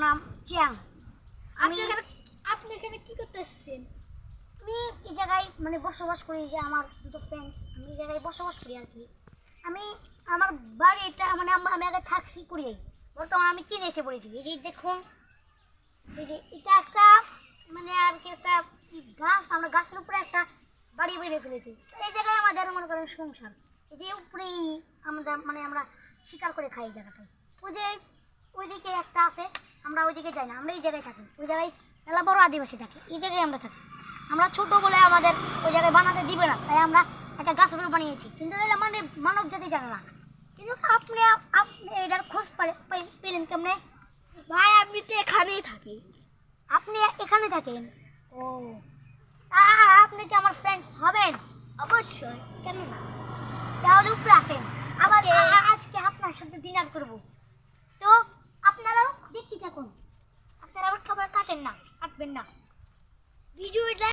নাম চিয়াং। আপনি এখানে কি করতে এসেছেন? আমি এই জায়গায় মানে বসবাস করি, যে আমার দুটো ফ্রেন্ডস, আমি এই জায়গায় বসবাস করি আর কি। আমি আমার বাড়ি এটা মানে আমি আগে থাকছি কুড়িয়ায়, বর্তমানে আমি চীনে এসে পড়েছি। এই যে দেখুন, এই যে এটা একটা মানে আর কি একটা গাছ, আমরা গাছের উপরে একটা বাড়ি বেড়ে ফেলেছি। এই জায়গায় আমাদের মনে করেন সংসার। এই যে উপরেই আমাদের মানে আমরা শিকার করে খাই এই জায়গাটায়। ওই যে ওইদিকে একটা আছে, আমরা ওইদিকে যাই না, আমরা এই জায়গায় থাকি। ওই জায়গায় মেলা বড় আদিবাসী থাকে, এই জায়গায় আমরা থাকি। আমরা ছোট বলে আমাদের ওই জায়গায় বানাতে দিবে না, তাই আমরা একটা গাছ উপরে বানিয়েছি। কিন্তু এটা মানে মানব জাতি জানে না। কিন্তু আপনি আপনি এটার খোঁজ পেলেন কেমনে? ভাই আমি তো এখানেই থাকি। আপনি এখানে থাকেন? ও, আর আপনি কি আমার ফ্রেন্ডস হবেন? অবশ্যই, কেন না? তাহলে উপরে আসেন, আবার আজকে আপনার সাথে ডিনার করব। তো আপনারাও দেখতে থাকুন, আপনারা আবার খাবার কাটেন না, কাটবেন না। ভিডিওটা